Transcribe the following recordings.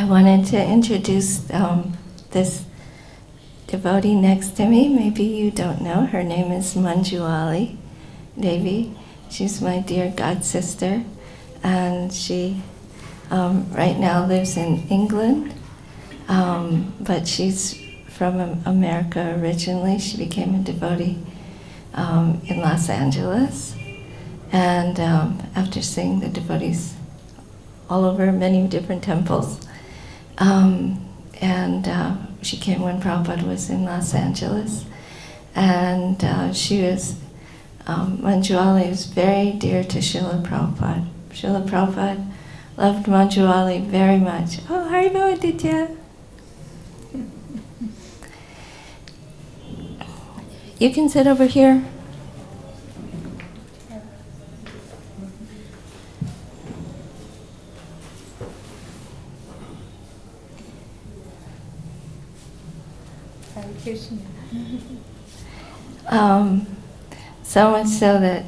wanted to introduce this devotee next to me. Maybe you don't know. Her name is Manjulali Devi. She's my dear god sister, and she right now lives in England, but she's from America originally. She became a devotee in Los Angeles, and after seeing the devotees all over many different temples, she came when Prabhupada was in Los Angeles, and she was Manjulali was very dear to Srila Prabhupada. Srila Prabhupada loved Manjulali very much. Oh, Haribo Aditya. You can sit over here. So much so that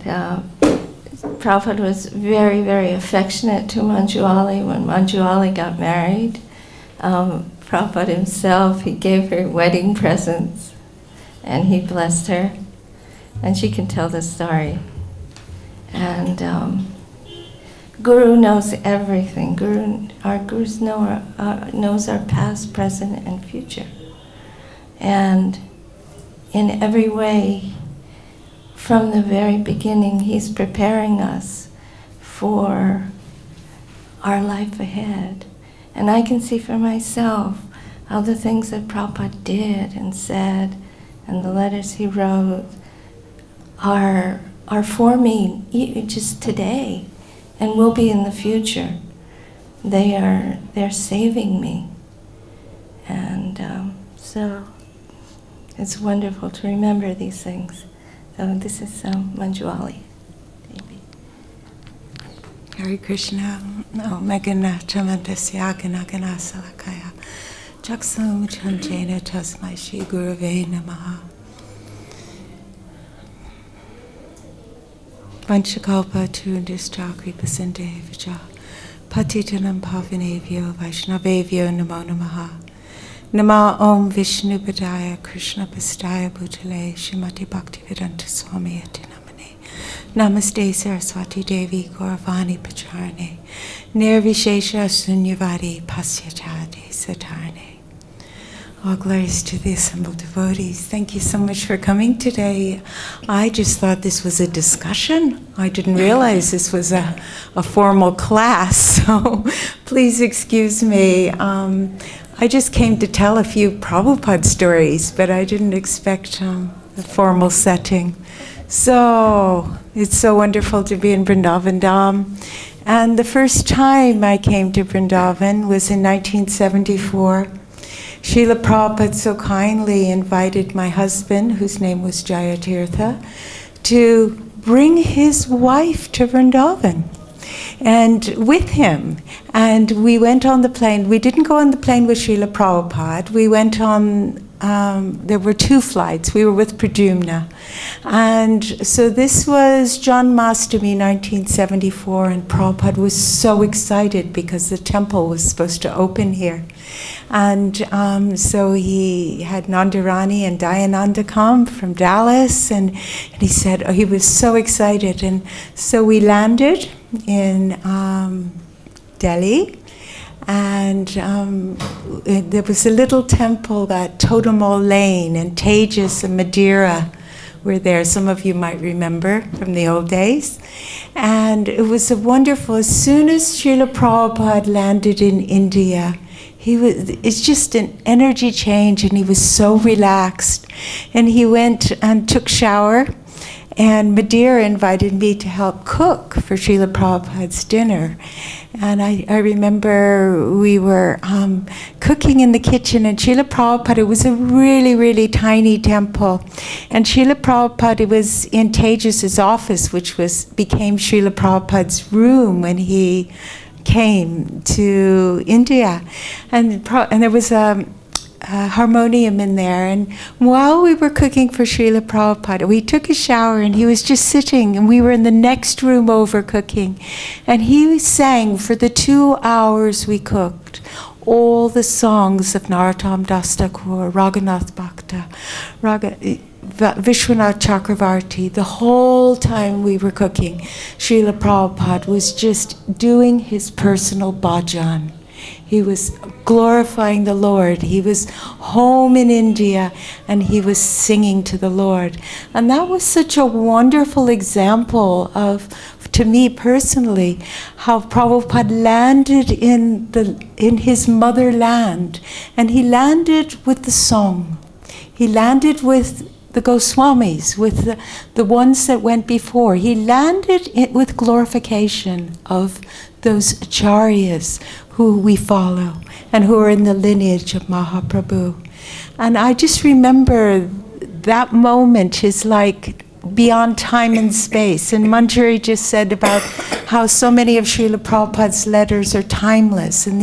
Prabhupada was very, very affectionate to Manjulali. When Manjulali got married, Prabhupada himself, he gave her wedding presents and he blessed her. And she can tell the story. And Guru knows everything. Our Gurus knows our past, present, and future. And in every way, from the very beginning, he's preparing us for our life ahead. And I can see for myself how the things that Prabhupada did and said and the letters he wrote are for me just today and will be in the future. They're saving me. And so it's wonderful to remember these things. So this is Manjulali. Hare Krishna. No, Megana Chamantasya Gana Gana Salakaya. Jaksam Chanjena Tasmai Shri Gurave Namaha. Vanchakalpa Turundischa Kripasinde Vija. Patitanam Pavanevyo Vaishnavevyo Namo Namaha. Nama Om Vishnu Padaya Krishna Pastaya Bhutale Shrimati Bhaktivedanta Swami Ati Namane Namaste Saraswati Devi Gauravani Pacharane Nirvishesha Sunyavadi Pasyachadi Satarne. All glories to the assembled devotees. Thank you so much for coming today. I just thought this was a discussion. I didn't realize this was a formal class, so please excuse me. I just came to tell a few Prabhupada stories, but I didn't expect a formal setting. So, it's so wonderful to be in Vrindavan Dham. And the first time I came to Vrindavan was in 1974. Srila Prabhupada so kindly invited my husband, whose name was Jayatirtha, to bring his wife to Vrindavan. And with him, and we went on the plane. We didn't go on the plane with Srila Prabhupada. We went on, there were two flights. We were with Pradyumna. And so this was Janmashtami 1974, and Prabhupada was so excited because the temple was supposed to open here. And so he had Nandarani and Dayananda come from Dallas, and he said, he was so excited. And so we landed in Delhi, and there was a little temple at Todamol Lane, and Tejas and Madeira were there. Some of you might remember from the old days. And it was a wonderful, as soon as Srila Prabhupada landed in India, it's just an energy change, and he was so relaxed. And he went and took shower, and Madeira invited me to help cook for Srila Prabhupada's dinner. And I remember we were cooking in the kitchen, and Srila Prabhupada, it was a really, really tiny temple. And Srila Prabhupada was in Tejas' office, which became Srila Prabhupada's room when he came to India. And there was a harmonium in there, and while we were cooking for Srila Prabhupada, we took a shower, and he was just sitting, and we were in the next room over cooking, and he sang for the 2 hours we cooked all the songs of Narottam Das Thakur, Raghunath Bhakta, Vishwanath Chakravarti. The whole time we were cooking, Srila Prabhupada was just doing his personal bhajan. He was glorifying the Lord. He was home in India and he was singing to the Lord. And that was such a wonderful example of, to me personally, how Prabhupada landed in his motherland. And he landed with the song. He landed with the Goswamis, with the ones that went before. He landed with glorification of those acharyas who we follow and who are in the lineage of Mahaprabhu. And I just remember that moment is like beyond time and space. And Manjari just said about how so many of Srila Prabhupada's letters are timeless, and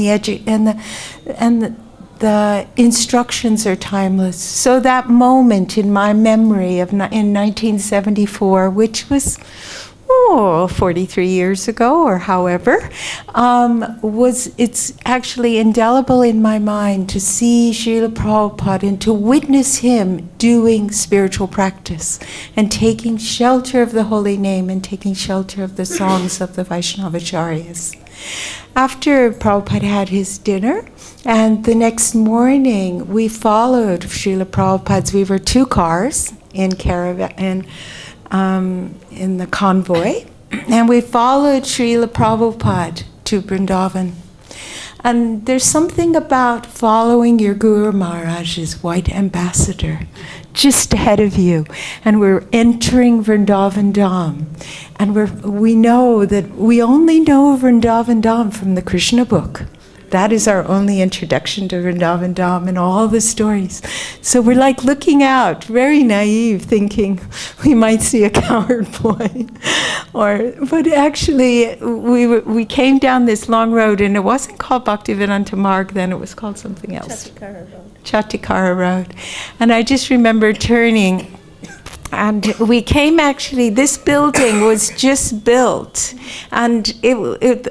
the instructions are timeless. So that moment in my memory in 1974, which was 43 years ago or however, it's actually indelible in my mind to see Srila Prabhupada and to witness him doing spiritual practice and taking shelter of the holy name and taking shelter of the songs of the Vaishnavacharyas. After Prabhupada had his dinner, and the next morning we followed Srila Prabhupada's, we were 2 cars in caravan, in the convoy, and we followed Srila Prabhupada to Vrindavan. And there's something about following your Guru Maharaj's white ambassador just ahead of you. And we're entering Vrindavan Dham. And we know that we only know Vrindavan Dham from the Krishna book. That is our only introduction to Vrindavan Dham and all the stories. So we're like looking out, very naive, thinking we might see a cowherd boy. But actually, we came down this long road, and it wasn't called Bhaktivedanta Marg then, it was called something else. Chatikara Road. And I just remember turning, and we came actually, this building was just built, and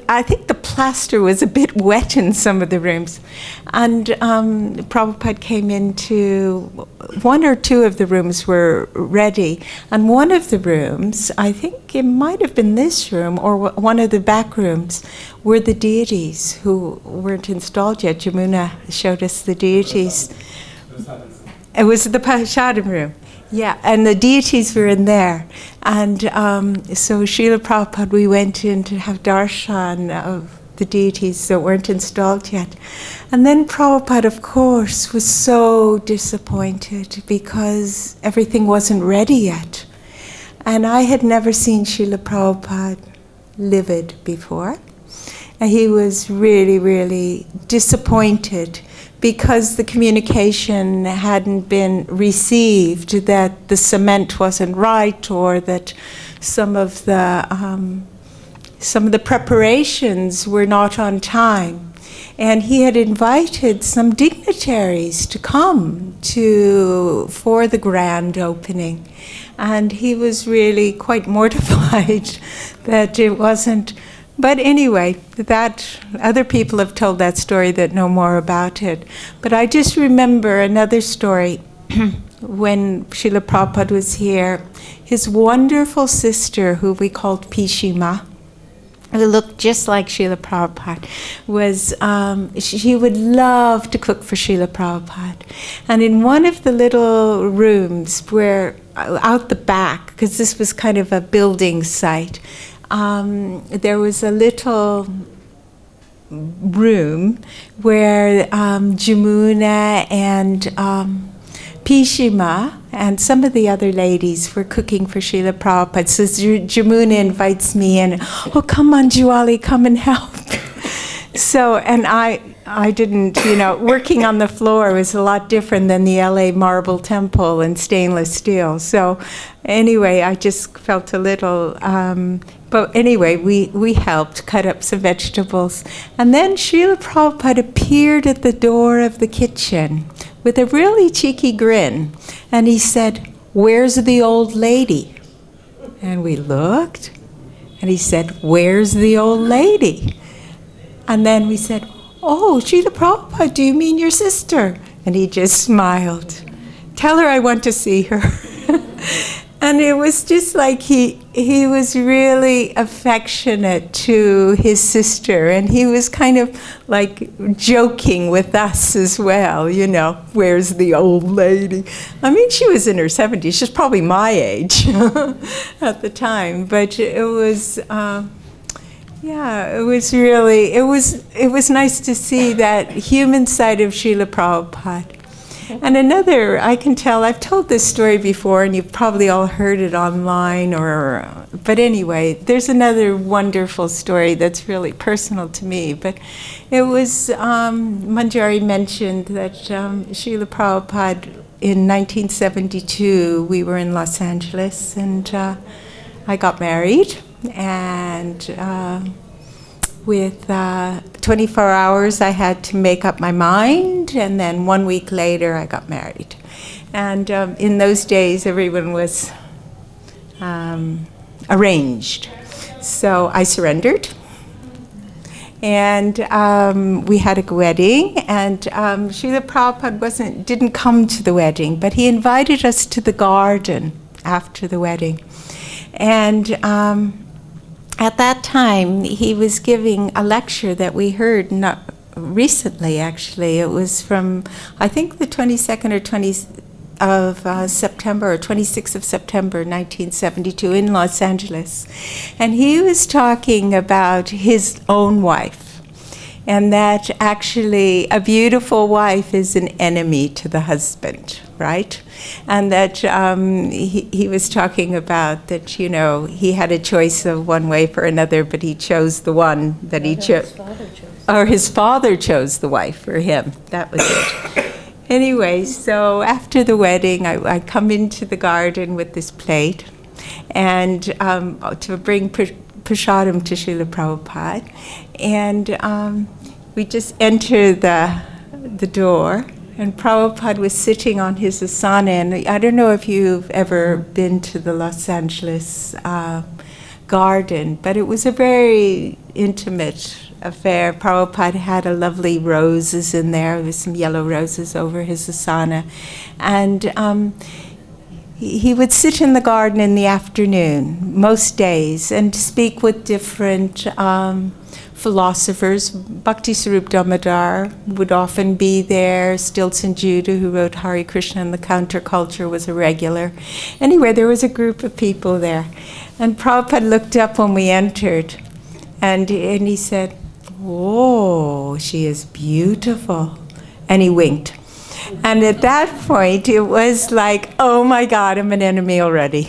I think the plaster was a bit wet in some of the rooms. And Prabhupada came into, 1 or 2 of the rooms were ready, and one of the rooms, I think it might have been this room or one of the back rooms, were the deities who weren't installed yet. Jamuna showed us the deities. It was the Prasadam room. Yeah, and the deities were in there. And so Srila Prabhupada, we went in to have darshan of the deities that weren't installed yet. And then Prabhupada, of course, was so disappointed because everything wasn't ready yet. And I had never seen Srila Prabhupada livid before. And he was really, really disappointed because the communication hadn't been received, that the cement wasn't right, or that some of the preparations were not on time. And he had invited some dignitaries to come for the grand opening. And he was really quite mortified that it wasn't. But anyway, that other people have told that story that know more about it. But I just remember another story when Srila Prabhupada was here. His wonderful sister, who we called Pishima, who looked just like Srila Prabhupada, she would love to cook for Srila Prabhupada. And in one of the little rooms where, out the back, because this was kind of a building site, there was a little room where Jamuna and Pishima and some of the other ladies were cooking for Srila Prabhupada. So Jamuna invites me in, "Oh, come Manjulali, come and help." So, and I didn't, working on the floor was a lot different than the LA marble temple and stainless steel. So anyway, I just felt a little, but anyway, we helped cut up some vegetables. And then Srila Prabhupada appeared at the door of the kitchen with a really cheeky grin. And he said, "Where's the old lady?" And we looked, and he said, "Where's the old lady?" And then we said, "Oh, Srila Prabhupada, do you mean your sister?" And he just smiled. "Tell her I want to see her." And it was just like he was really affectionate to his sister, and he was kind of like joking with us as well, you know, "Where's the old lady?" I mean, she was in her 70s. She's probably my age at the time, but it was, it was really, it was nice to see that human side of Srila Prabhupada. And another, I can tell, I've told this story before, and you've probably all heard it online, but anyway, there's another wonderful story that's really personal to me. But it was, Manjari mentioned that Srila Prabhupada, in 1972, we were in Los Angeles, and I got married, and with 24 hours, I had to make up my mind, and then 1 week later, I got married. And in those days, everyone was arranged. So I surrendered, and we had a wedding, and Srila Prabhupada didn't come to the wedding, but he invited us to the garden after the wedding. And at that time, he was giving a lecture that we heard not recently, actually. It was from, I think, the 22nd or 20th of September, or 26th of September, 1972, in Los Angeles. And he was talking about his own wife, and that actually a beautiful wife is an enemy to the husband, right? And that he was talking about that, you know, he had a choice of one wife or another, but he chose the one that he chose. Or his father chose the wife for him. That was it. Anyway, so after the wedding, I come into the garden with this plate, and to bring prasadam to Srila Prabhupada. And we just enter the door, and Prabhupada was sitting on his asana. And I don't know if you've ever been to the Los Angeles garden, but it was a very intimate affair. Prabhupada had a lovely roses in there. There was some yellow roses over his asana. And he would sit in the garden in the afternoon, most days, and speak with different philosophers. Bhakti Sarup Damodar would often be there. Stilton Judah, who wrote Hare Krishna and the Counterculture, was a regular. Anyway, there was a group of people there. And Prabhupada looked up when we entered, and he said, "Oh, she is beautiful." And he winked. And at that point, it was like, oh my God, I'm an enemy already.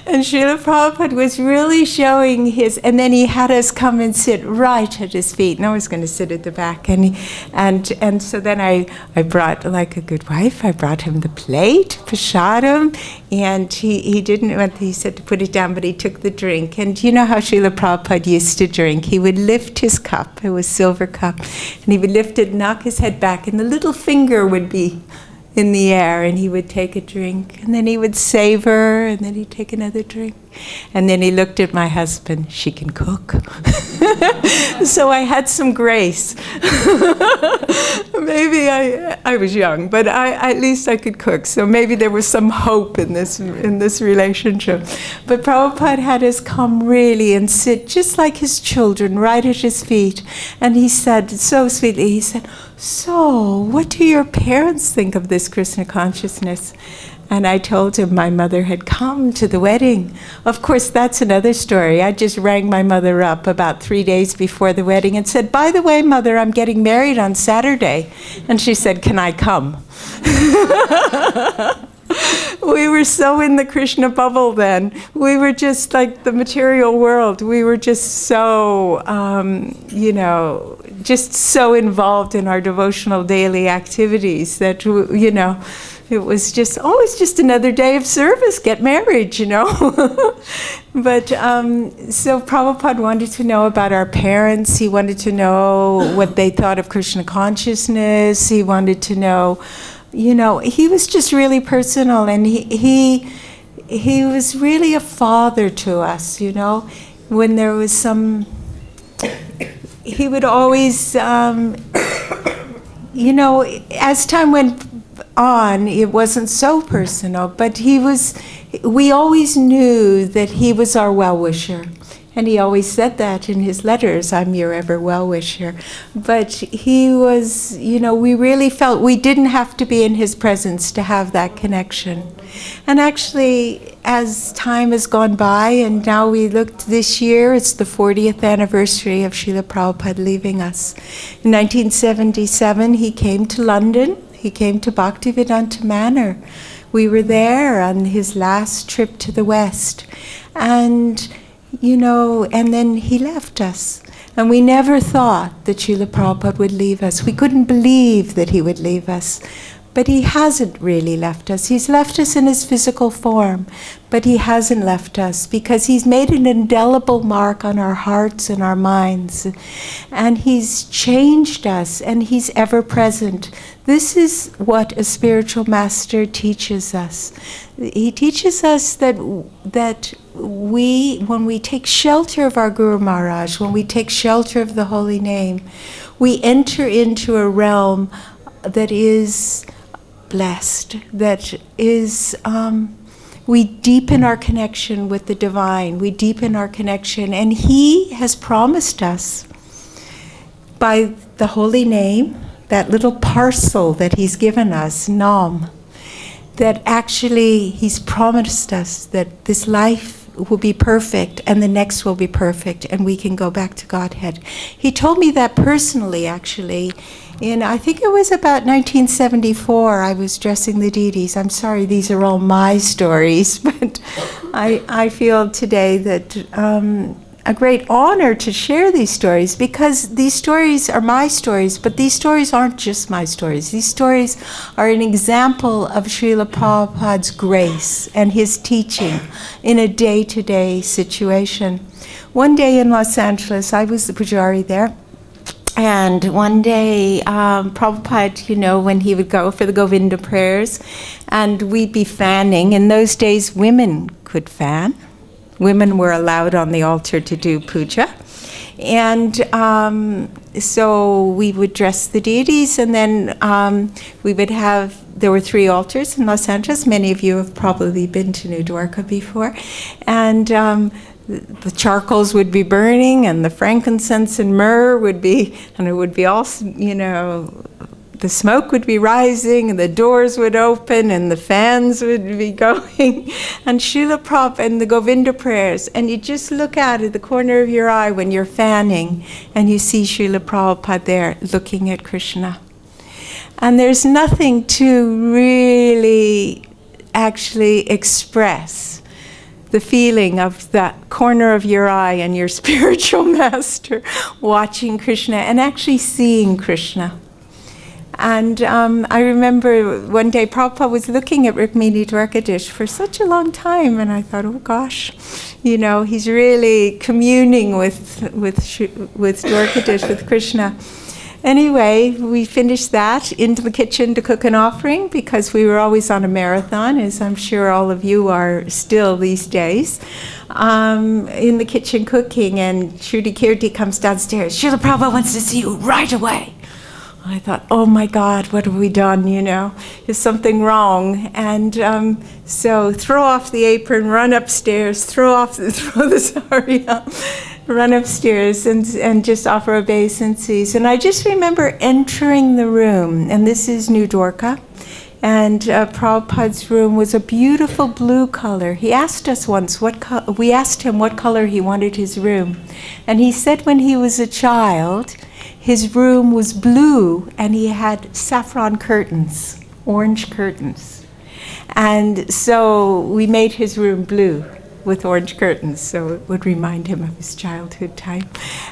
And Srila Prabhupada was really showing his, and then he had us come and sit right at his feet. And I was going to sit at the back. And so then I brought, like a good wife, I brought him the plate, prasadam, and he didn't want, he said to put it down, but he took the drink. And you know how Srila Prabhupada used to drink? He would lift his cup, it was silver cup, and he would lift it, knock his head back, and the little finger would be in the air, and he would take a drink, and then he would savor, and then he'd take another drink. And then he looked at my husband, "She can cook." So I had some grace. Maybe I was young, but at least I could cook. So maybe there was some hope in this relationship. But Prabhupada had us come really and sit just like his children, right at his feet. And he said, so sweetly, he said, "So, what do your parents think of this Krishna consciousness?" And I told him my mother had come to the wedding. Of course, that's another story. I just rang my mother up about 3 days before the wedding and said, "By the way, Mother, I'm getting married on Saturday." And she said, "Can I come?" We were so in the Krishna bubble then. We were just like the material world. We were just so, just so involved in our devotional daily activities that, it was just, it's just another day of service, get married, But so Prabhupada wanted to know about our parents. He wanted to know what they thought of Krishna consciousness. He wanted to know, he was just really personal, and he was really a father to us, when there was some he would always, you know, as time went on, it wasn't so personal, but we always knew that he was our well-wisher. And he always said that in his letters, I'm your ever well-wisher. But he was, you know, we really felt we didn't have to be in his presence to have that connection. And actually, as time has gone by, and now we looked this year, it's the 40th anniversary of Srila Prabhupada leaving us. In 1977, he came to London. He came to Bhaktivedanta Manor. We were there on his last trip to the West. And you know, and then he left us. And we never thought that Srila Prabhupada would leave us. We couldn't believe that he would leave us. But he hasn't really left us. He's left us in his physical form, but he hasn't left us because he's made an indelible mark on our hearts and our minds. And he's changed us, and he's ever present. This is what a spiritual master teaches us. He teaches us that when we take shelter of our Guru Maharaj, when we take shelter of the holy name, we enter into a realm that is blessed, that is, we deepen our connection with the divine, we deepen our connection, and he has promised us by the holy name, that little parcel that he's given us, Nam, that actually he's promised us that this life will be perfect and the next will be perfect and we can go back to Godhead. He told me that personally, actually. I think it was about 1974, I was dressing the deities. I'm sorry, these are all my stories, but I feel today that a great honor to share these stories, because these stories are my stories, but these stories aren't just my stories. These stories are an example of Srila Prabhupada's grace and his teaching in a day-to-day situation. One day in Los Angeles, I was the pujari there, and one day, Prabhupada, you know, when he would go for the Govinda prayers, and we'd be fanning. In those days, women could fan. Women were allowed on the altar to do puja. And so we would dress the deities, and then we would have, there were 3 altars in Los Angeles. Many of you have probably been to New Dwarka before. And the charcoals would be burning, and the frankincense and myrrh would be, and it would be all, you know, the smoke would be rising, and the doors would open, and the fans would be going, and Srila Prabhupada and the Govinda prayers, and you just look out at the corner of your eye when you're fanning, and you see Srila Prabhupada there looking at Krishna. And there's nothing to really actually express the feeling of that corner of your eye and your spiritual master watching Krishna and actually seeing Krishna. And I remember one day Prabhupada was looking at Rukmini Dwarkadish for such a long time, and I thought, oh gosh, you know, he's really communing with Dwarkadish, with Krishna. Anyway, we finished that, into the kitchen to cook an offering, because we were always on a marathon, as I'm sure all of you are still these days, in the kitchen cooking, and Shruti Kirti comes downstairs. Srila Prabhupada wants to see you right away. I thought, oh my God, what have we done, you know? Is something wrong? And so throw off the apron, run upstairs, throw the sari up, run upstairs and just offer obeisances. And I just remember entering the room, and this is New Dwarka, and Prabhupada's room was a beautiful blue color. He asked us once, we asked him what color he wanted his room. And he said when he was a child, his room was blue, and he had saffron curtains, orange curtains. And so we made his room blue with orange curtains, so it would remind him of his childhood time.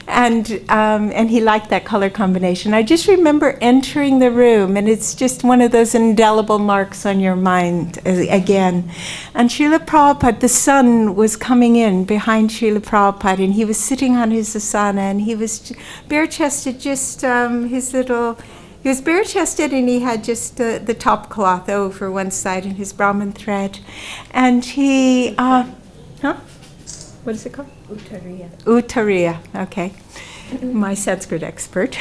And he liked that color combination. I just remember entering the room, and it's just one of those indelible marks on your mind again. And Srila Prabhupada, the sun was coming in behind Srila Prabhupada, and he was sitting on his asana, and he was bare-chested, just he was bare-chested, and he had just the top cloth over one side and his Brahman thread. And he, what is it called? Uttariya. Uttariya, okay. my Sanskrit expert.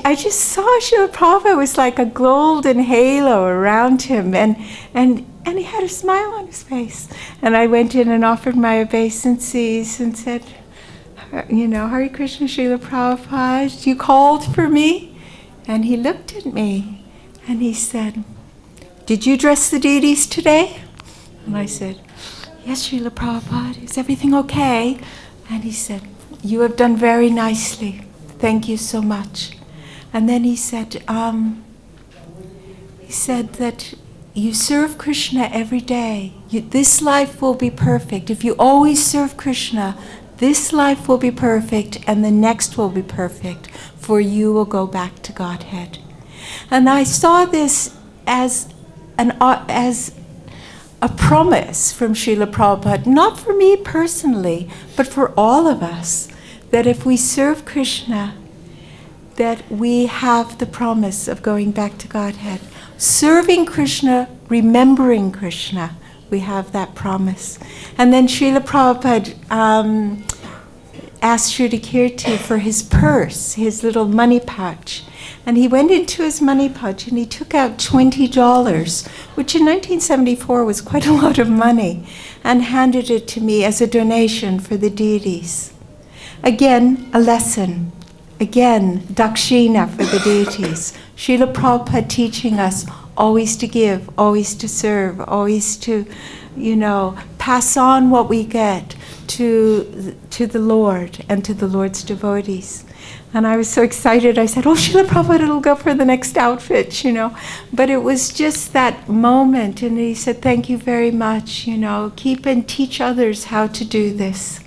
I just saw Srila Prabhupada was like a golden halo around him, and he had a smile on his face. And I went in and offered my obeisances and said, Hare Krishna, Srila Prabhupada, you called for me? And he looked at me and he said, did you dress the deities today? And I said, yes, Srila Prabhupada, is everything okay? And he said, you have done very nicely. Thank you so much. And then he said that you serve Krishna every day. This life will be perfect. If you always serve Krishna, this life will be perfect and the next will be perfect, for you will go back to Godhead. And I saw this as a promise from Srila Prabhupada, not for me personally, but for all of us, that if we serve Krishna, that we have the promise of going back to Godhead. Serving Krishna, remembering Krishna, we have that promise. And then Srila Prabhupada asked Shrudikirti for his purse, his little money pouch. And he went into his money pouch and he took out $20, which in 1974 was quite a lot of money, and handed it to me as a donation for the deities. Again, a lesson. Again, dakshina for the deities. Srila Prabhupada teaching us always to give, always to serve, always to, pass on what we get to the Lord and to the Lord's devotees. And I was so excited. I said, Srila Prabhupada, it'll go for the next outfit, But it was just that moment. And he said, thank you very much, keep and teach others how to do this.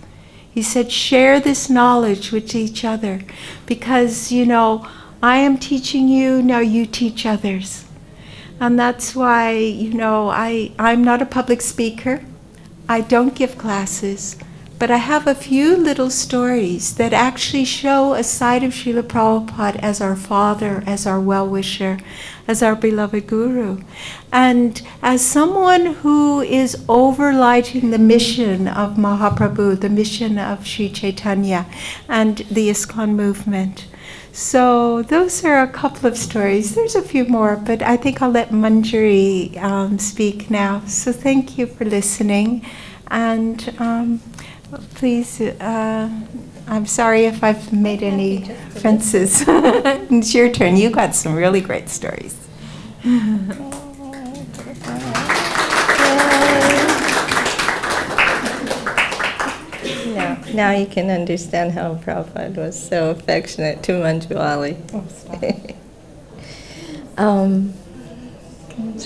He said, share this knowledge with each other. Because, I am teaching you, now you teach others. And that's why, I'm not a public speaker. I don't give classes. But I have a few little stories that actually show a side of Srila Prabhupada as our father, as our well-wisher, as our beloved guru. And as someone who is overlighting the mission of Mahaprabhu, the mission of Sri Chaitanya and the ISKCON movement. So those are a couple of stories. There's a few more, but I think I'll let Manjari speak now. So thank you for listening. And please, I'm sorry if I've made any offenses. It's your turn. You got some really great stories. Now you can understand how Prabhupada was so affectionate to Manjulali. Let's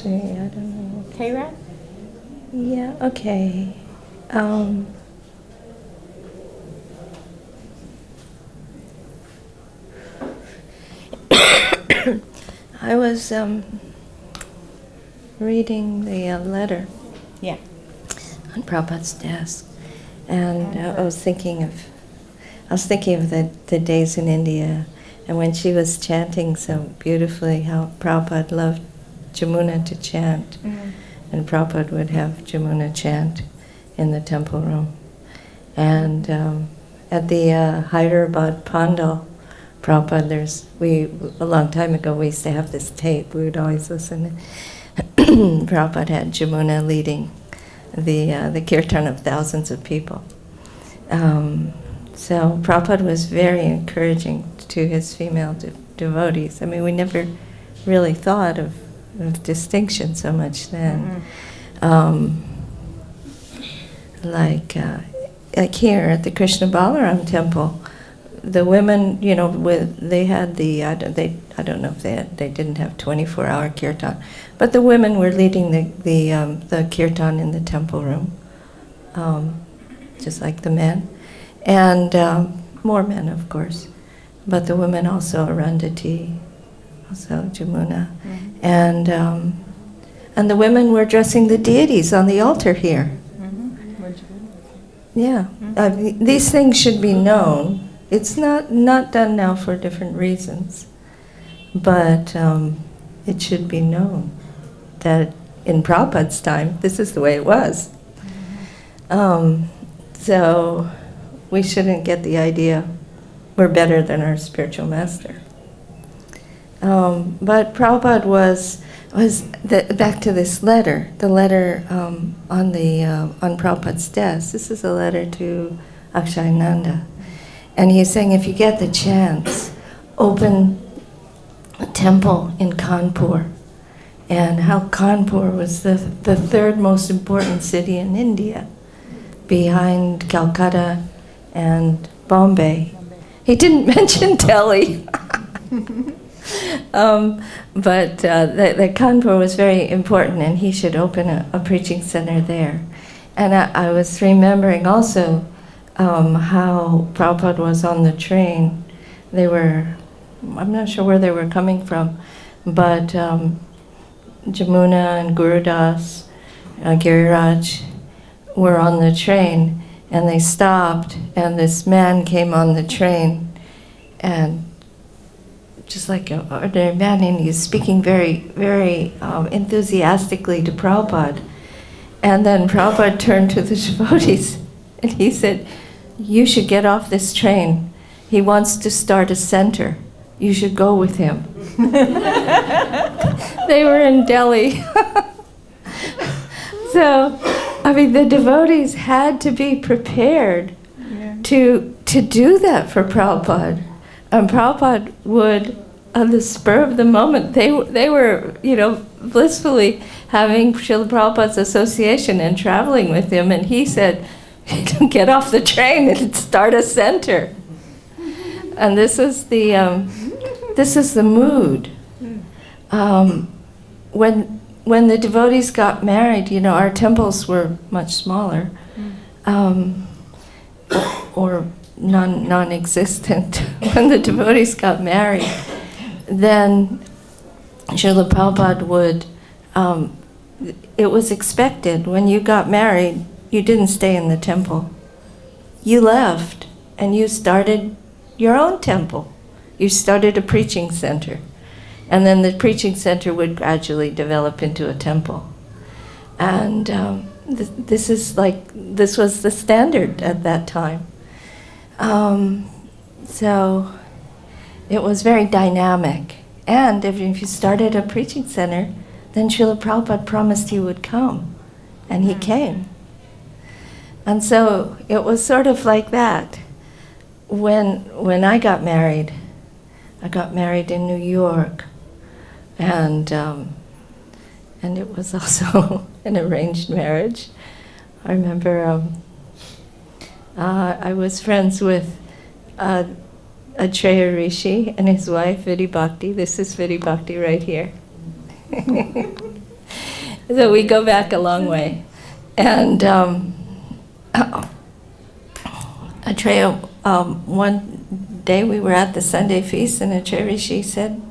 see, I don't know. Kairat? Yeah, okay. I was reading the letter on Prabhupada's desk, and I was thinking of the days in India, and when she was chanting so beautifully, how Prabhupada loved Jamuna to chant, and Prabhupada would have Jamuna chant in the temple room. And at the Hyderabad Pandal, Prabhupada, a long time ago, we used to have this tape. We would always listen. Prabhupada had Jamuna leading the kirtan of thousands of people. So Prabhupada was very encouraging to his female devotees. I mean, we never really thought of distinction so much then. Like here at the Krishna Balaram temple, the women, they had I don't know if they didn't have 24-hour kirtan, but the women were leading the kirtan in the temple room, just like the men, and more men, of course, but the women also Arundhati, also Jamuna, and the women were dressing the deities on the altar here. Yeah, these things should be known. It's not done now for different reasons, but it should be known that in Prabhupada's time, this is the way it was. So we shouldn't get the idea we're better than our spiritual master. But Prabhupada was back to this letter, the letter on Prabhupada's desk. This is a letter to Akshayananda. And he's saying, if you get the chance, open a temple in Kanpur. And how Kanpur was the third most important city in India, behind Calcutta and Bombay. He didn't mention Delhi. But that Kanpur was very important, and he should open a preaching center there. And I was remembering also how Prabhupada was on the train. They were, I'm not sure where they were coming from, but Jamuna and Gurudas, Giriraj were on the train, and they stopped, and this man came on the train, and just like an ordinary man, and he was speaking very, very enthusiastically to Prabhupada. And then Prabhupada turned to the devotees, and he said, you should get off this train. He wants to start a center. You should go with him. They were in Delhi. So, I mean, the devotees had to be prepared to do that for Prabhupada. And Prabhupada would, on the spur of the moment, they were, blissfully having Srila Prabhupada's association and traveling with him, and he said, get off the train and start a center. And this is the mood. When the devotees got married, our temples were much smaller, or non-existent. When the devotees got married, then Srila Prabhupada would, it was expected, when you got married, you didn't stay in the temple. You left, and you started your own temple. You started a preaching center. And then the preaching center would gradually develop into a temple. And this was the standard at that time. So it was very dynamic. And if you started a preaching center, then Srila Prabhupada promised he would come. And he came. And so it was sort of like that. When I got married in New York. And it was also an arranged marriage. I remember I was friends with Atreya Rishi and his wife, Vidhi Bhakti. This is Vidhi Bhakti right here. So we go back a long way. And Atreya, one day we were at the Sunday feast, and Atreya Rishi said,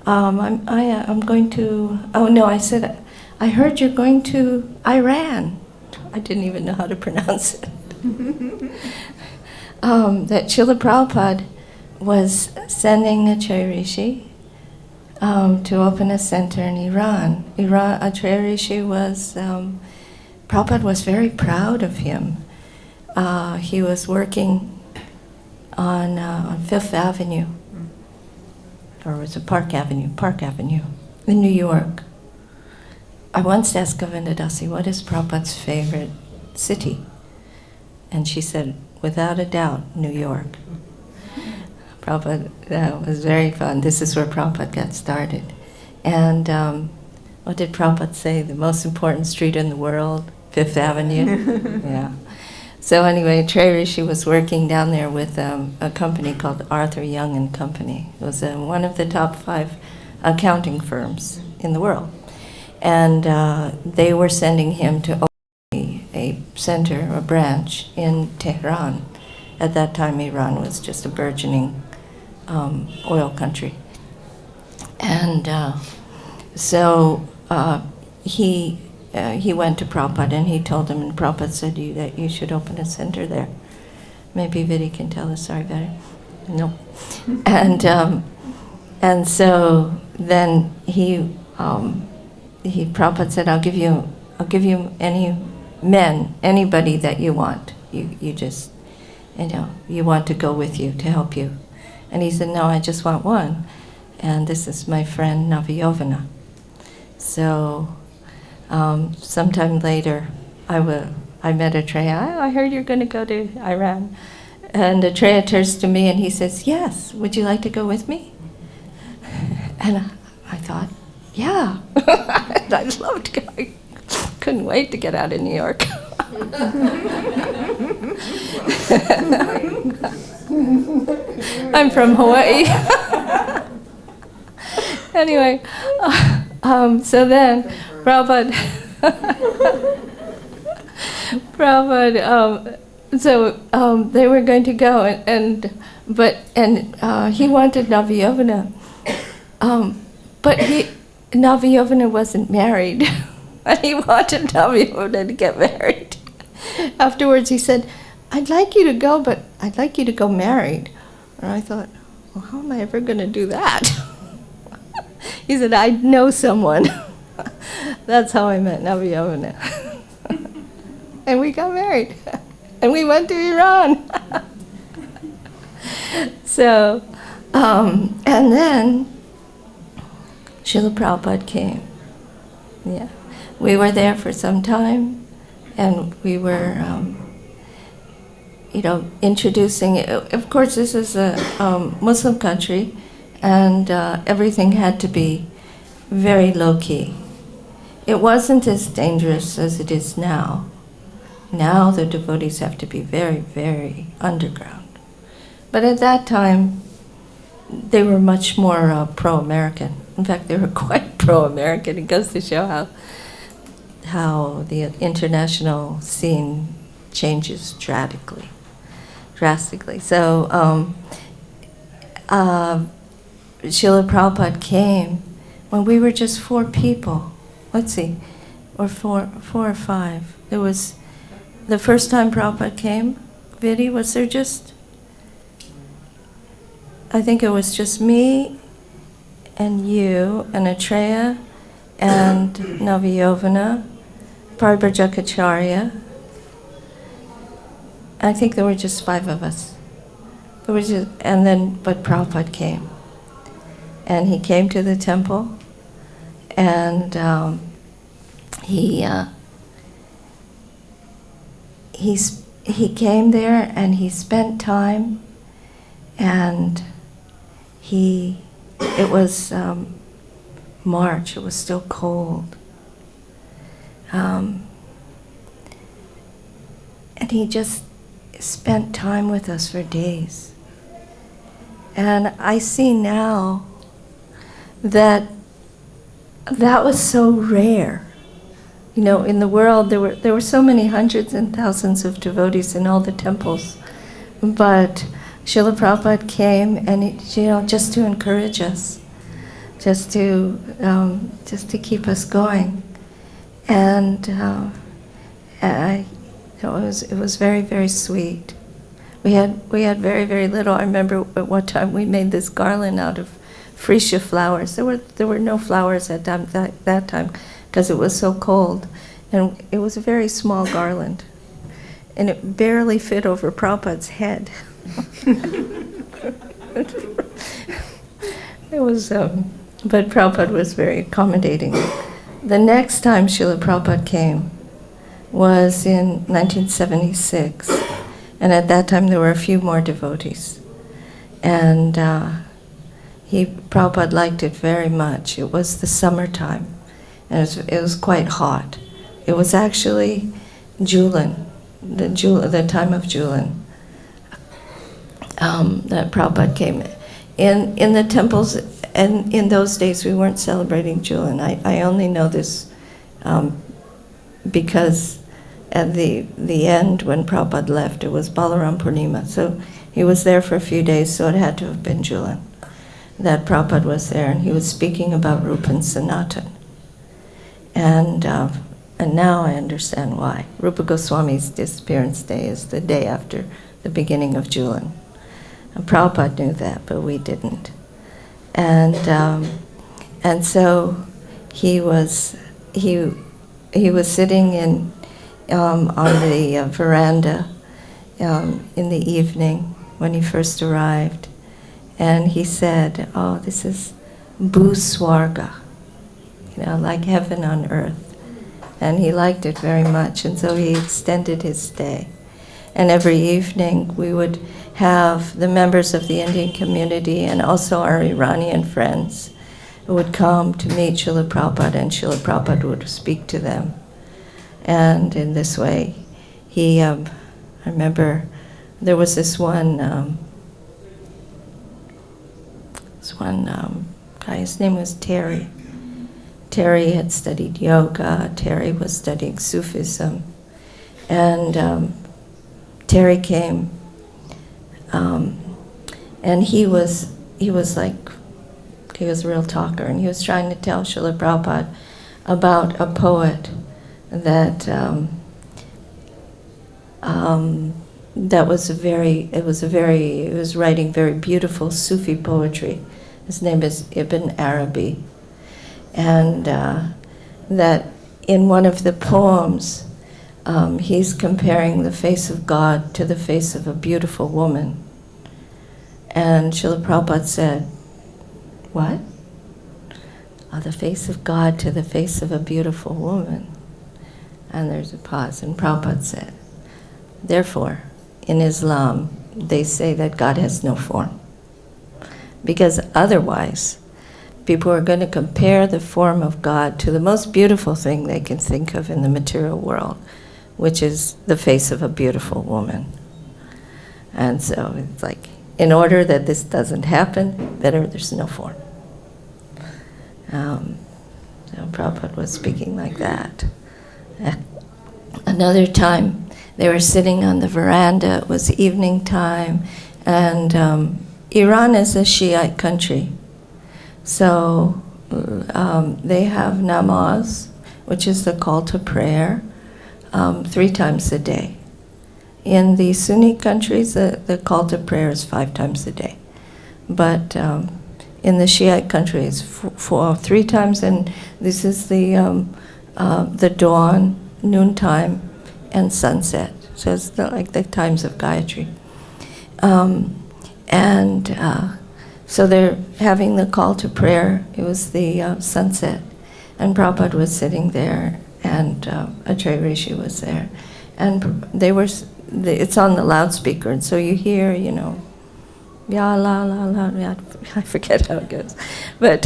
I'm going to, I said, I heard you're going to Iran. I didn't even know how to pronounce it. That Srila Prabhupada was sending Atreya Rishi to open a center in Iran. Atreya Rishi was, Prabhupada was very proud of him. He was working on Fifth Avenue. Or was it Park Avenue, in New York. I once asked Govinda Dasi, what is Prabhupada's favorite city? And she said, without a doubt, New York. Prabhupada, that was very fun. This is where Prabhupada got started. And what did Prabhupada say? The most important street in the world, Fifth Avenue? Yeah. So anyway, Atreya Rishi was working down there with a company called Arthur Young and Company. It was one of the top 5 accounting firms in the world. And they were sending him to open a center, a branch in Tehran. At that time, Iran was just a burgeoning oil country. And so he went to Prabhupada and he told him, and Prabhupada said that you should open a center there. Maybe Vidhi can tell the story better. No. And so then Prabhupada said, I'll give you anybody that you want. You just, you want to go with you to help you. And he said, no, I just want one. And this is my friend Navayovana. So sometime later, I met Atreya. I heard you're going to go to Iran. And Atreya turns to me and he says, yes, would you like to go with me? And I thought, yeah, I'd love to go. I couldn't wait to get out of New York. I'm from Hawaii. Anyway, so then Prabhupada, they were going to go, but he wanted Navayovana, but Navayovana wasn't married, and he wanted Navayovana to get married. Afterwards, he said, "I'd like you to go, but I'd like you to go married." And I thought, well, how am I ever going to do that? He said, I know someone. That's how I met Navayovana. And we got married. And we went to Iran. So, and then Srila Prabhupada came. Yeah. We were there for some time, and we were, introducing. Of course, this is a Muslim country, and everything had to be very low-key. It wasn't as dangerous as it is now. Now the devotees have to be very, very underground. But at that time, they were much more pro-American. In fact, they were quite pro-American. It goes to show how the international scene changes drastically. So Srila Prabhupada came when we were just 4 people. Let's see, or four or five. There was, the first time Prabhupada came, Vidi, was there just, I think it was just me and you and Atreya and Navayovana, Paribrajakacharya. I think there were just 5 of us. But Prabhupada came. And he came to the temple, and he came there and he spent time, and it was March, it was still cold. And he just spent time with us for days. And I see now that was so rare. In the world there were so many hundreds and thousands of devotees in all the temples, but Srila Prabhupada came, and just to encourage us, just to keep us going, and it was very, very sweet. We had very, very little. I remember at one time we made this garland out of freesia flowers. There were no flowers at that time because it was so cold, and it was a very small garland, and it barely fit over Prabhupada's head. It was, but Prabhupada was very accommodating. The next time Srila Prabhupada came was in 1976, and at that time there were a few more devotees, and Prabhupada liked it very much. It was the summertime, and it was quite hot. It was actually Julan, the time of Julan, that Prabhupada came. In the temples, and in those days we weren't celebrating Julan. I only know this because at the end, when Prabhupada left, it was Balaram Purnima. So he was there for a few days, so it had to have been Julan that Prabhupada was there, and he was speaking about Rupa and Sanatan. And now I understand why. Rupa Goswami's disappearance day is the day after the beginning of Julan. And Prabhupada knew that, but we didn't. And so he was sitting on the veranda in the evening when he first arrived. And he said, "Oh, this is Bhuswarga, like heaven on earth." And he liked it very much, and so he extended his stay. And every evening we would have the members of the Indian community and also our Iranian friends who would come to meet Srila Prabhupada, and Srila Prabhupada would speak to them. And in this way, I remember there was this one guy, his name was Terry. Terry had studied yoga, Terry was studying Sufism, and Terry came, and he was a real talker, and he was trying to tell Srila Prabhupada about a poet that was writing very beautiful Sufi poetry. His name is Ibn Arabi, and that in one of the poems, he's comparing the face of God to the face of a beautiful woman. And Srila Prabhupada said, "What? Oh, the face of God to the face of a beautiful woman." And there's a pause, and Prabhupada said, "Therefore, in Islam, they say that God has no form. Because otherwise, people are going to compare the form of God to the most beautiful thing they can think of in the material world, which is the face of a beautiful woman." And so it's like, in order that this doesn't happen, better there's no form. So Prabhupada was speaking like that. Another time, they were sitting on the veranda. It was evening time, and Iran is a Shiite country. So they have namaz, which is the call to prayer, 3 times a day. In the Sunni countries, the call to prayer is 5 times a day. But in the Shiite countries, 3 times, and this is the dawn, noontime, and sunset. So it's like the times of Gayatri. So they're having the call to prayer. It was the sunset. And Prabhupada was sitting there, and Acharya Rishi was there. And it's on the loudspeaker, and so you hear, ya la la la, I forget how it goes. But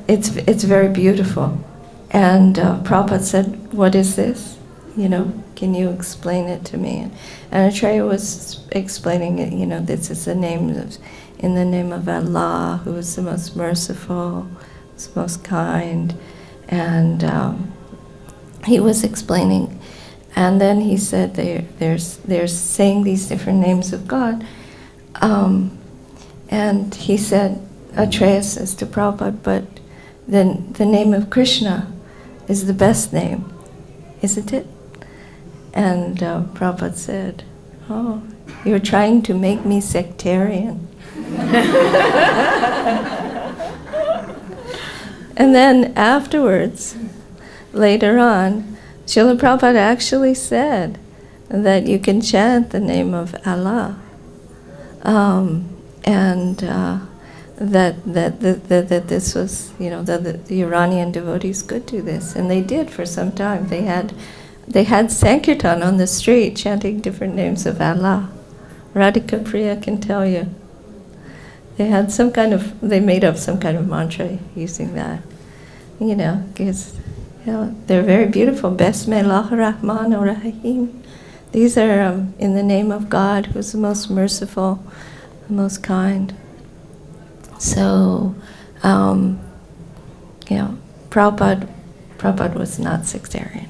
it's very beautiful. And Prabhupada said, "What is this? Can you explain it to me?" And Acharya was explaining it, this is in the name of Allah, who is the most merciful, the most kind. And he was explaining. And then he said they're saying these different names of God. And he said, Acharya says to Prabhupada, "But then the name of Krishna is the best name, isn't it?" And Prabhupada said, "Oh, you're trying to make me sectarian." And then afterwards, later on, Srila Prabhupada actually said that you can chant the name of Allah, and that this was, that the Iranian devotees could do this, and they did for some time. They had Sankirtan on the street chanting different names of Allah. Radhika Priya can tell you. They had they made up some kind of mantra using that. Because they're very beautiful. Bismillah ar-Rahman ar-Rahim. These are in the name of God, who's the most merciful, the most kind. So, Prabhupada was not sectarian.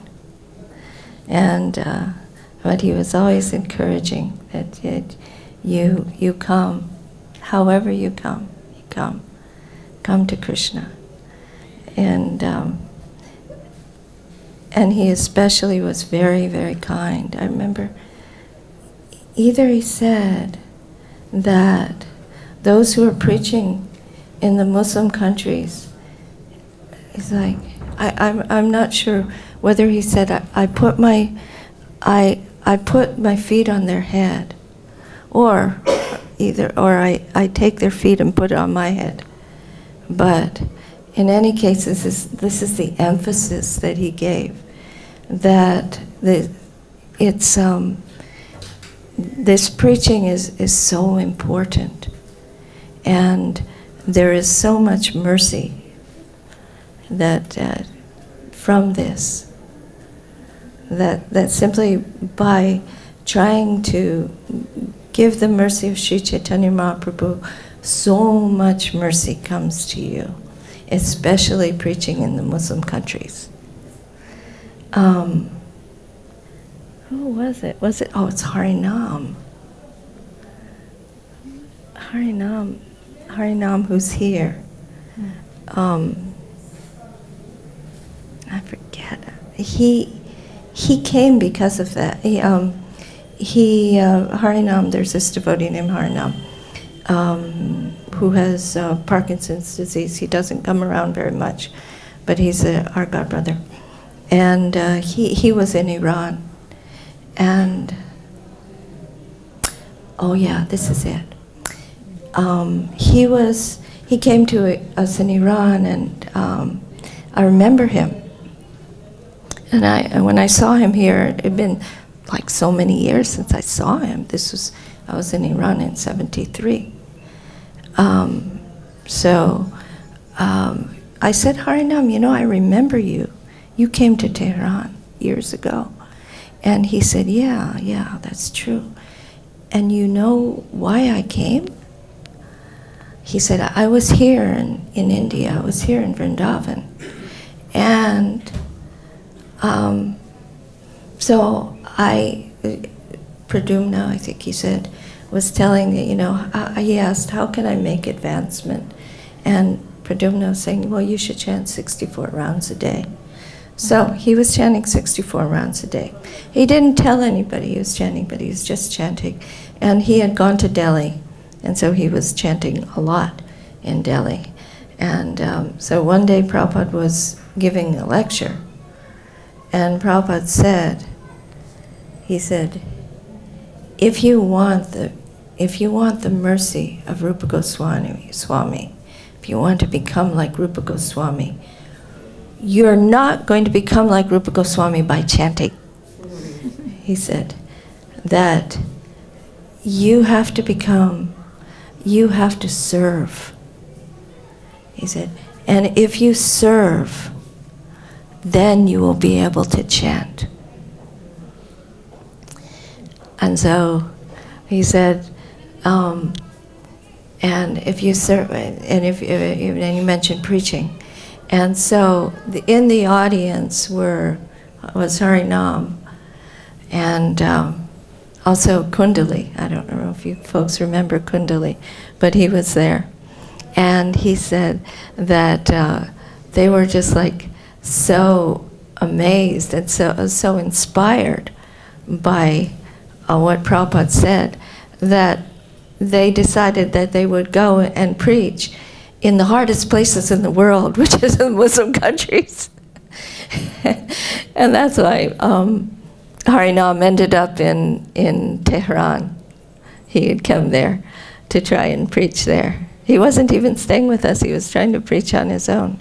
And but he was always encouraging that you come, however you come to Krishna. And he especially was very, very kind. I remember either he said that those who are preaching in the Muslim countries, he's like, I'm not sure whether he said, I put my feet on their head, or I take their feet and put it on my head. But in any case, this is the emphasis that he gave, that this preaching is so important, and there is so much mercy that from this, that simply by trying to give the mercy of Sri Chaitanya Mahaprabhu, so much mercy comes to you, especially preaching in the Muslim countries. Who was it? Oh, it's Harinam. Harinam, who's here. I forget. He came because of that. Harinam, there's this devotee named Harinam, who has Parkinson's disease. He doesn't come around very much, but he's our godbrother. And he was in Iran. And, oh yeah, this is it. He came to us in Iran, and I remember him. And when I saw him here, it had been like so many years since I saw him. I was in Iran in 1973. I said, Harinam, I remember you. You came to Tehran years ago. And he said, yeah, that's true. And you know why I came? He said, I was here in India. I was here in Vrindavan. And so Pradumna, I think he said, was telling me, he asked, how can I make advancement? And Pradumna was saying, well, you should chant 64 rounds a day. So he was chanting 64 rounds a day. He didn't tell anybody he was chanting, but he was just chanting. And he had gone to Delhi, and so he was chanting a lot in Delhi. And so one day Prabhupada was giving a lecture, and Prabhupada said, he said, if you want the mercy of Rupa Goswami, if you want to become like Rupa Goswami, you're not going to become like Rupa Goswami by chanting. He said that you have to serve. He said, and if you serve, then you will be able to chant. And so he said, and if you serve, and you mentioned preaching. And so in the audience was Harinam, and also Kundali. I don't know if you folks remember Kundali, but he was there. And he said that they were just like so amazed and so inspired by what Prabhupada said, that they decided that they would go and preach in the hardest places in the world, which is in Muslim countries. And that's why Harinam ended up in Tehran. He had come there to try and preach there. He wasn't even staying with us, he was trying to preach on his own.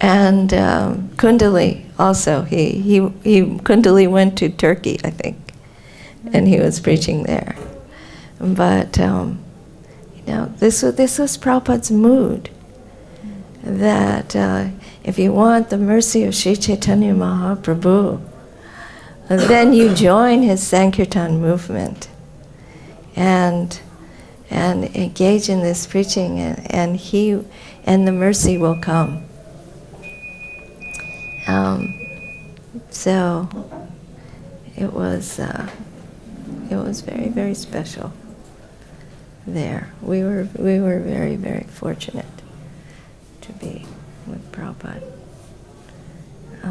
And Kundali also, Kundali went to Turkey, I think, and he was preaching there. But this was Prabhupada's mood, that if you want the mercy of Sri Chaitanya Mahaprabhu, then you join his Sankirtan movement and engage in this preaching, and the mercy will come. So it was very, very special there. We were very, very fortunate to be with Prabhupada. So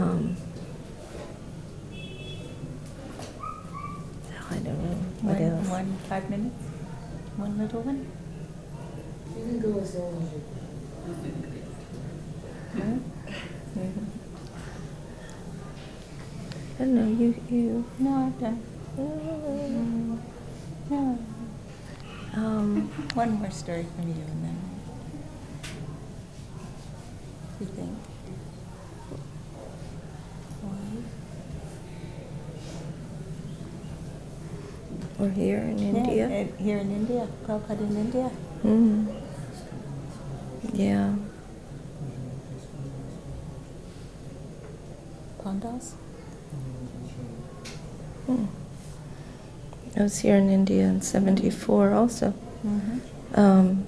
I don't know what else. 5 minutes? One little one? You can go as long as you Mm-hmm. I don't know, you. No, I'm done. No. One more story from you and then. You think? Or here in India. Yeah, here in India, Prabhupada in India. Yeah. Pandas? I was here in India in '74 also. Mm-hmm.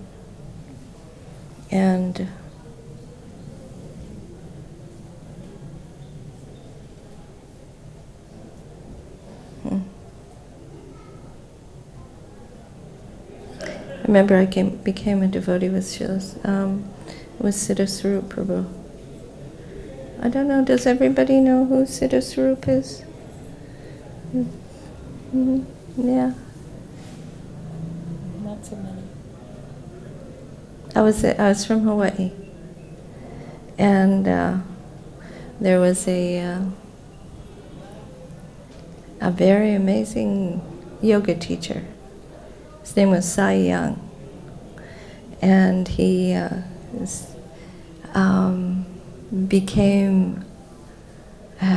And I remember I became a devotee with Siddha Swarup Prabhu. I don't know, does everybody know who Siddha Swarup is? Yeah. Not so many. I was from Hawaii, and there was a very amazing yoga teacher. His name was Sai Young, and he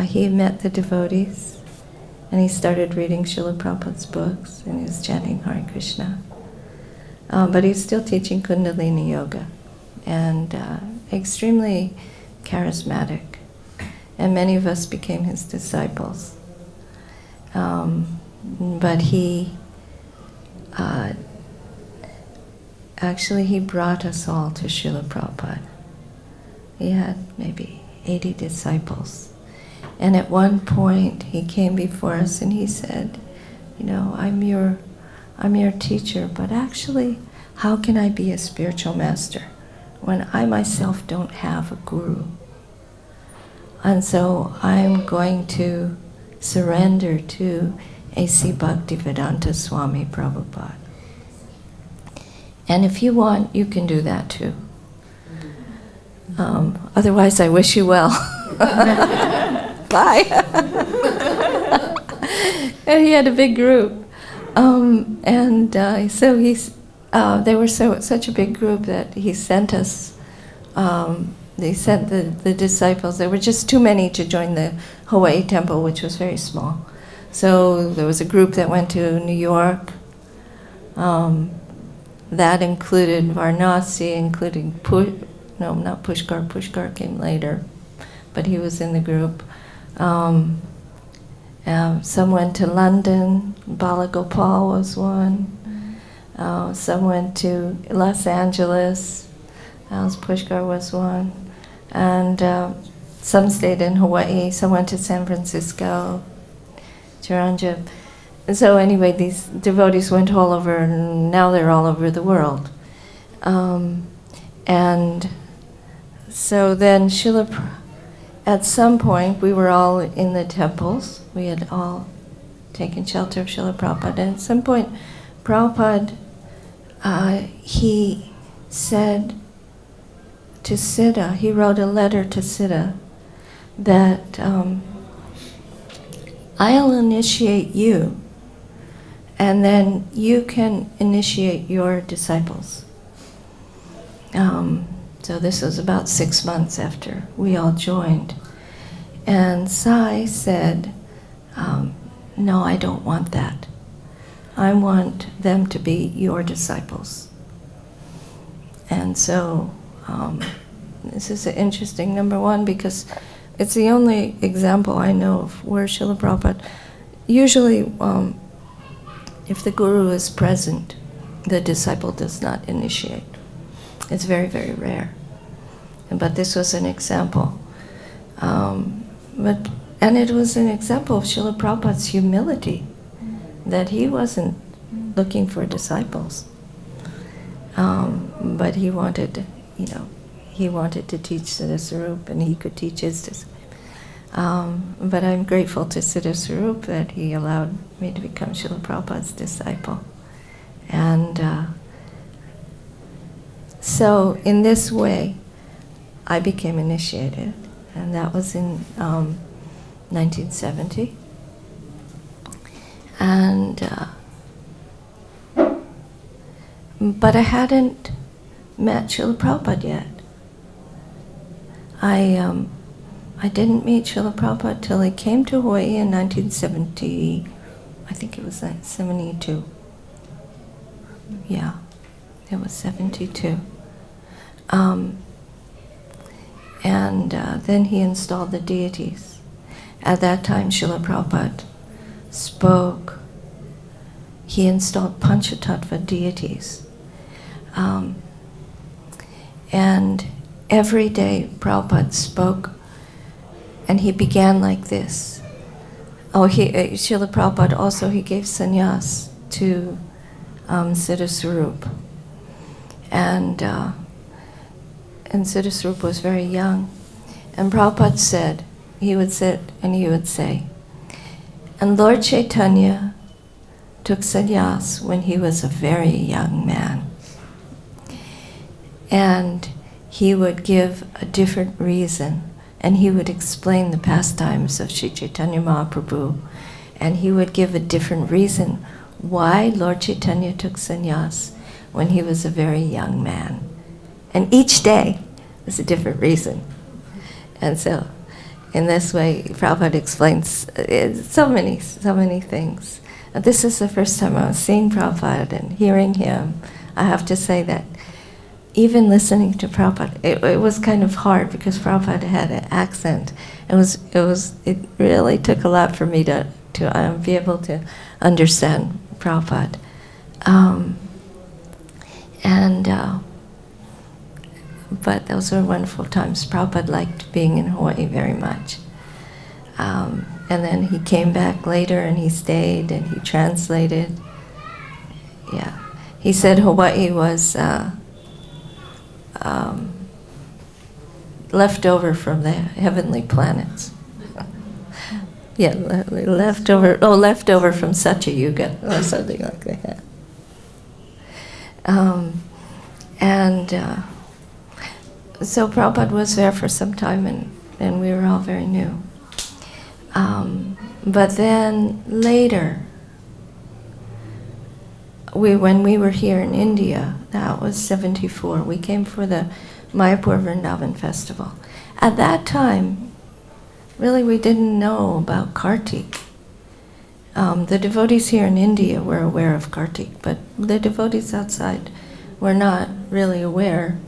he met the devotees, and he started reading Srila Prabhupada's books, and he was chanting Hare Krishna. But he's still teaching Kundalini Yoga, and extremely charismatic. And many of us became his disciples. But he brought us all to Srila Prabhupada. He had maybe 80 disciples. And at one point he came before us and he said, I'm your teacher, but actually, how can I be a spiritual master when I myself don't have a guru? And so I'm going to surrender to A.C. Bhaktivedanta Swami Prabhupada. And if you want, you can do that too. Otherwise, I wish you well. Bye. And he had a big group. So they were such a big group that he sent us, they sent the disciples. There were just too many to join the Hawaii temple, which was very small. So there was a group that went to New York. That included Varanasi, including not Pushkar. Pushkar came later, but he was in the group. Some went to London. Balagopal was one. Some went to Los Angeles. Pushkar was one. And some stayed in Hawaii. Some went to San Francisco, Chiranjit. And so anyway, these devotees went all over, and now they're all over the world. And so then at some point, we were all in the temples. We had all taken shelter of Srila Prabhupada. And at some point, Prabhupada, he said to Siddha, he wrote a letter to Siddha that I'll initiate you, and then you can initiate your disciples. So this was about 6 months after we all joined. And Sai said, no, I don't want that. I want them to be your disciples. And so this is interesting, number one, because it's the only example I know of where Srila Prabhupada, usually if the guru is present, the disciple does not initiate. It's very, very rare. But this was an example. And it was an example of Srila Prabhupada's humility, that he wasn't looking for disciples. But he wanted, he wanted to teach Siddha Swarup, and he could teach his disciples. But I'm grateful to Siddha Swarup that he allowed me to become Srila Prabhupada's disciple. And so in this way, I became initiated. And that was in 1970. And but I hadn't met Srila Prabhupada yet. I didn't meet Srila Prabhupada till he came to Hawaii in 1970. I think it was 72. Yeah, it was 72. And then he installed the deities. At that time, Srila Prabhupada spoke. He installed Panchatattva deities. And every day Prabhupada spoke, and he began like this. Srila Prabhupada also, he gave sannyas to Siddhaswarup. And Siddhaswarup was very young. And Prabhupada said, he would sit and he would say, and Lord Chaitanya took sannyas when he was a very young man. And he would give a different reason, and he would explain the pastimes of Sri Chaitanya Mahaprabhu, and he would give a different reason why Lord Chaitanya took sannyas when he was a very young man. And each day was a different reason. And so, in this way, Prabhupada explains so many things. This is the first time I was seeing Prabhupada and hearing him. I have to say that even listening to Prabhupada, it was kind of hard because Prabhupada had an accent. It really took a lot for me to be able to understand Prabhupada. But those were wonderful times. Prabhupada liked being in Hawaii very much. And then he came back later and he stayed and he translated. Yeah. He said Hawaii was left over from the heavenly planets. Yeah, left over from Satyayuga or something like that. So Prabhupada was there for some time, and we were all very new. But then later, when we were here in India, that was 74, we came for the Mayapur Vrindavan festival. At that time, really we didn't know about Kartik. The devotees here in India were aware of Kartik, but the devotees outside were not really aware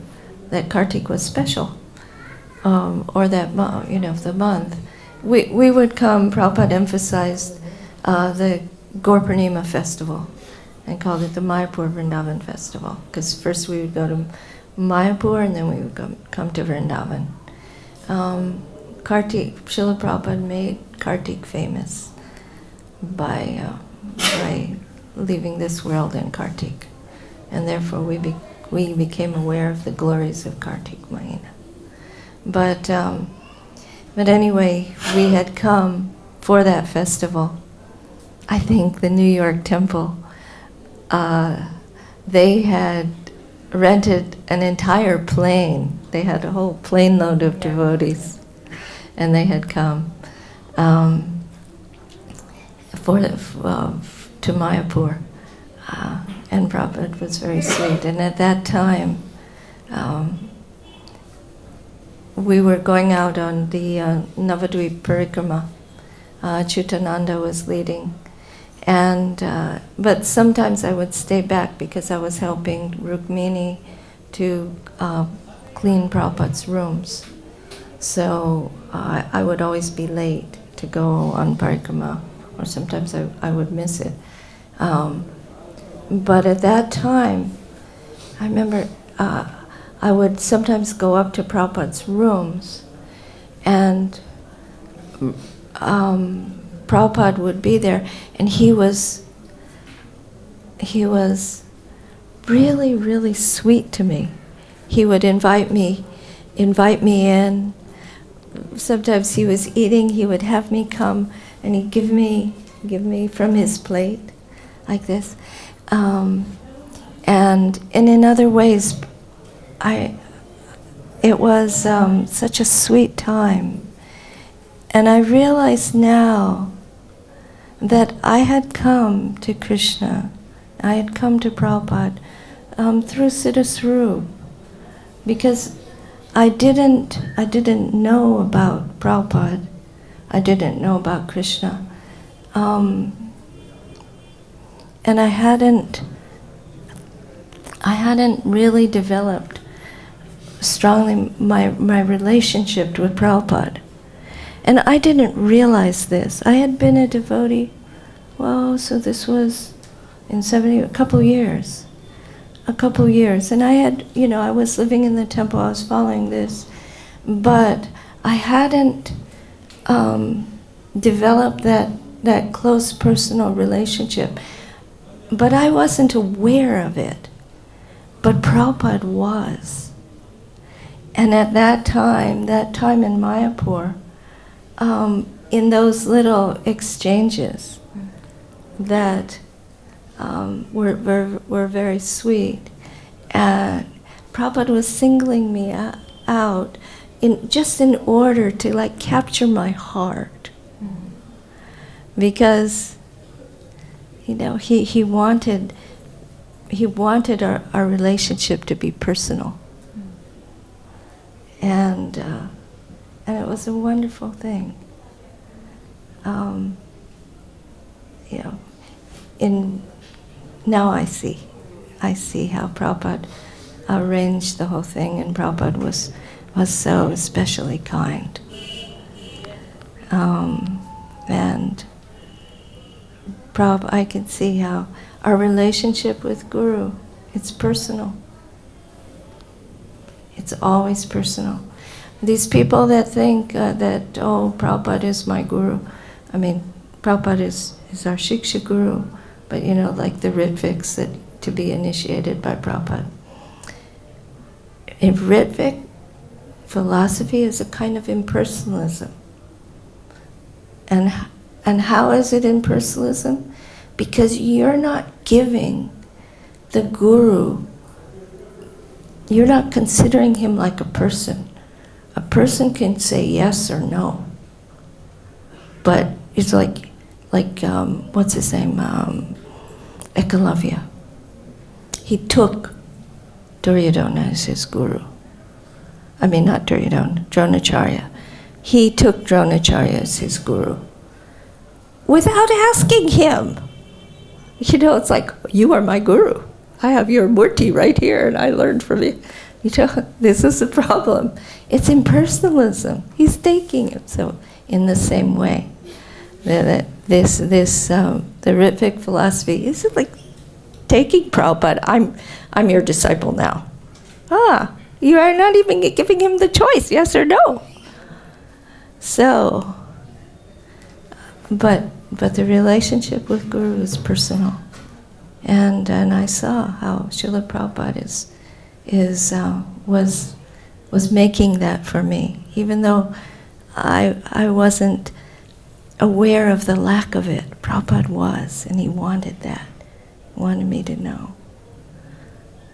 that Kartik was special, or that the month. We would come. Prabhupada emphasized the Gaur Purnima festival and called it the Mayapur Vrindavan festival, because first we would go to Mayapur and then we would come to Vrindavan. Kartik, Srila Prabhupada made Kartik famous by leaving this world in Kartik, and therefore we became aware of the glories of Kartik Mahina. But anyway, we had come for that festival. I think the New York Temple, they had rented an entire plane. They had a whole plane load of devotees, and they had come to Mayapur. And Prabhupada was very sweet. And at that time, we were going out on the Navadvip Parikrama. Chutananda was leading. But sometimes I would stay back because I was helping Rukmini to clean Prabhupada's rooms. So I would always be late to go on Parikrama, or sometimes I would miss it. But at that time, I remember I would sometimes go up to Prabhupada's rooms, and Prabhupada would be there, and he was really, really sweet to me. He would invite me in. Sometimes he was eating, he would have me come, and he'd give me from his plate, like this. And in other ways, it was such a sweet time. And I realize now that I had come to Krishna, I had come to Prabhupada through Siddha Swarup, because I didn't know about Prabhupada, I didn't know about Krishna, and I hadn't really developed strongly my relationship with Prabhupada. And I didn't realize this. I had been a devotee, so this was in a couple years. And I had, I was living in the temple, I was following this, but I hadn't developed that close personal relationship. But I wasn't aware of it. But Prabhupada was. And at that time in Mayapur, in those little exchanges that were very sweet, and Prabhupada was singling me out in order to capture my heart, because he wanted our relationship to be personal, and it was a wonderful thing. Now I see how Prabhupada arranged the whole thing, and Prabhupada was so especially kind. And Prabhupada, I can see how our relationship with Guru, it's personal. It's always personal. These people that think that, Prabhupada is my Guru. I mean, Prabhupada is our Shiksha Guru, but like the Ritviks that to be initiated by Prabhupada. In Ritvik, philosophy is a kind of impersonalism. And how is it impersonalism? Because you're not giving the Guru, you're not considering him like a person. A person can say yes or no. But it's like what's his name? Ekalavya. He took Duryodhana as his guru. I mean, not Duryodhana, Dronacharya. He took Dronacharya as his guru without asking him. It's like, you are my guru. I have your murti right here, and I learned from you. This is the problem. It's impersonalism. He's taking it. So, in the same way, the Ritvik philosophy is like taking Prabhupada. I'm your disciple now. You are not even giving him the choice, yes or no. So, but the relationship with Guru is personal, and I saw how Srila Prabhupada was making that for me, even though I wasn't aware of the lack of it. Prabhupada was, and he wanted that. He wanted me to know.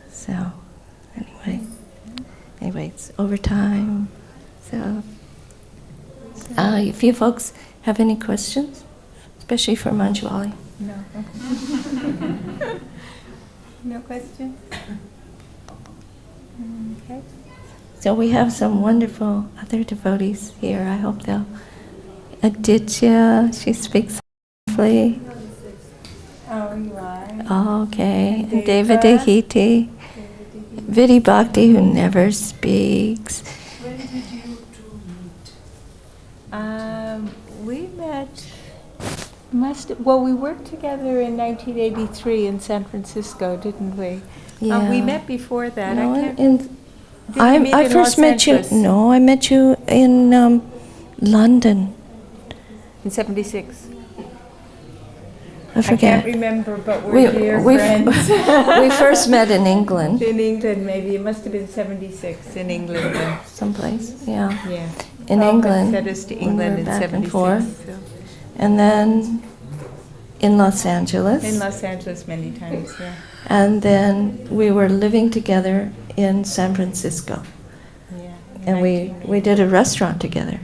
So, anyway, it's over time. So, if you folks have any questions, especially for Manjulali. No. No questions? Okay. So we have some wonderful other devotees here. I hope they'll. Aditya, she speaks softly. Oh, you are? Oh, okay. And David Dehiti. Vidhi Bhakti, who never speaks. When did you two meet? We met. We worked together in 1983 in San Francisco, didn't we? Yeah. We met before that. No, Did we meet I in first Los met Angeles? you. No, I met you in London. In 76. I forget. I can't remember, but we're dear friends. We first met in England. In England, maybe. It must have been 76 in England. Then. Someplace, yeah. Yeah. In England. Sent us to when we England were in back 76. and forth. So. And then in Los Angeles. In Los Angeles many times, yeah. And then we were living together in San Francisco. Yeah. And we did a restaurant together.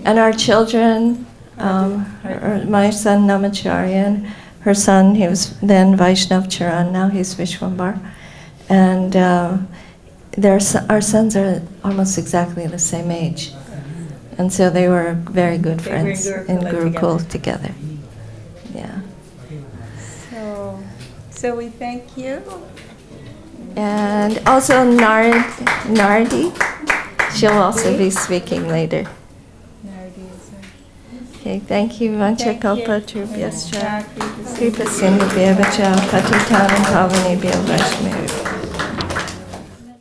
And our children, my son Namacharya, and her son, he was then Vaishnav Charan, now he's Vishwambar. And our sons are almost exactly the same age. And so they were very good friends in Gurukul together. Yeah. So we thank you. And also Nardi, she'll also be speaking later. Okay, thank you. Vancha kalpa trubhyascha, kripa sindhubhya vacha, patitanam pavanebhyo vaishnavibhyo.